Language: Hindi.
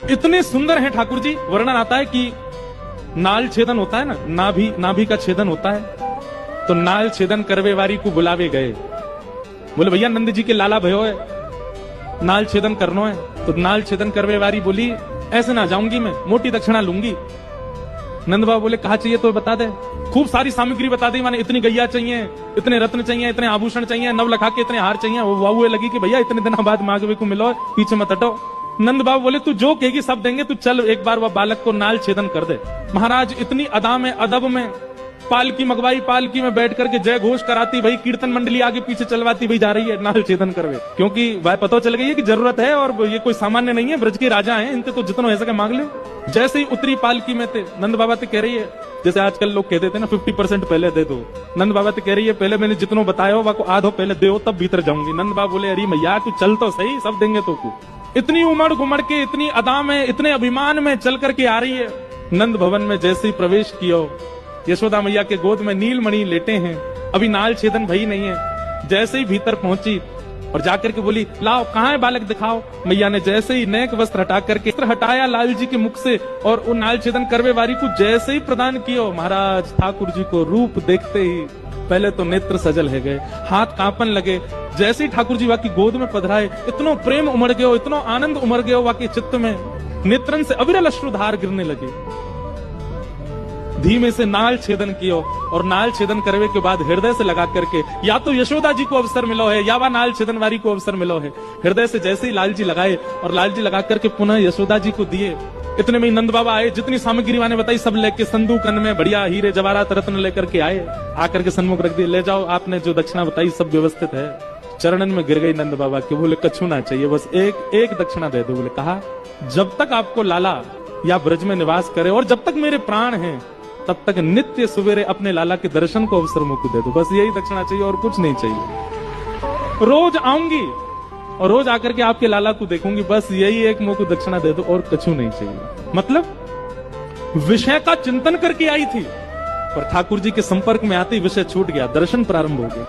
इतने सुंदर हैं ठाकुर जी, वर्णन आता है कि नाल छेदन होता है ना, नाभि का छेदन होता है, तो नाल छेदन करवे वारी को बुलावे गए। बोले भैया नंद जी के लाला भयो है, नाल छेदन करनो है। तो नाल छेदन करवे वारी बोली ऐसे ना जाऊंगी मैं, मोटी दक्षिणा लूंगी। नंद बाबा बोले कहा चाहिए तो बता दे। खूब सारी सामग्री बता दी, माने इतनी गैया चाहिए, इतने रत्न चाहिए, इतने आभूषण चाहिए, नव लखा के इतने हार चाहिए। वो वाहुए लगी कि भैया इतने दिनों बाद मांगवे को मिलो, पीछे मत हटो। नंद बाबा बोले तू जो कहेगी सब देंगे, तू चल एक बार वह बालक को नाल छेदन कर दे। महाराज इतनी अदा में अदब में पालकी मंगवाई, पालकी में बैठ करके जय घोष कराती, भाई कीर्तन मंडली आगे पीछे चलवाती, भाई जा रही है नाल छेदन करवे, क्योंकि वह पता चल गई है कि जरूरत है और ये कोई सामान्य नहीं है, ब्रज के राजा हैं, इनसे तो जितना हो सके मांग ले। जैसे ही उतरी पालकी में थे, नंद बाबा तो कह रही है, जैसे आजकल लोग कहते थे ना 50% पहले दे दो, नंद बाबा तो कह रही है पहले मैंने जितनो बताया हो को आधो पहले दे तब भीतर जाऊंगी। नंद बाबा बोले अरे मैया तू चल तो सही, सब देंगे तो तू। इतनी उमड़ घुमड़ के, इतनी अदा में, इतने अभिमान में चल करके आ रही है। नंद भवन में जैसे ही प्रवेश किया, यशोदा मैया के गोद में नीलमणि लेटे हैं, अभी नाल छेदन भई नहीं है। जैसे ही भीतर पहुंची और जाकर के बोली लाओ कहाँ है बालक दिखाओ। मैया ने जैसे ही नेक वस्त्र हटा करके हटाया लाल जी के मुख से और वो नाल छेदन करवे वारी को जैसे ही प्रदान किया, महाराज ठाकुर जी को रूप देखते ही पहले तो नेत्र सजल है गए, हाथ कांपन लगे। जैसे ही ठाकुर जी वाकी गोद में पधराए, इतनो प्रेम उमड़ गयो, इतनो आनंद उमड़ गयो वाके चित्त में, नेत्रन से अविरल अश्रुधार गिरने लगे। धीमे से नाल छेदन कियो और नाल छेदन करवे के बाद हृदय से लगा करके, या तो यशोदा जी को अवसर मिलो है या वह नाल छेदन वारी को अवसर मिलो है। हृदय से जैसे ही लाल जी लगाए और लाल जी लगा करके पुनः यशोदा जी को दिए। इतने में नंद बाबा आए, जितनी सामग्री मैंने बताई सब लेके संदूकन में बढ़िया हीरे जवाहरात रत्न लेकर के आए, आकर के सन्मुख रख दिए, ले जाओ आपने जो दक्षिणा बताई सब व्यवस्थित है। चरणन में गिर गई नंद बाबा के, बोले कछु ना चाहिए, बस एक दक्षिणा दे दो। बोले कहा जब तक आपको लाला या ब्रज में निवास करे और जब तक मेरे प्राण हैं तब तक नित्य सवेरे अपने लाला के दर्शन को अवसर मुझको दे दो, बस यही दक्षिणा चाहिए और कुछ नहीं चाहिए। रोज आऊंगी और रोज आकर के आपके लाला को देखूंगी, बस यही एक मुझको दक्षिणा दे दो और कुछ नहीं चाहिए। मतलब विषय का चिंतन करके आई थी, पर ठाकुर जी के संपर्क में आते ही विषय छूट गया, दर्शन प्रारंभ हो गया।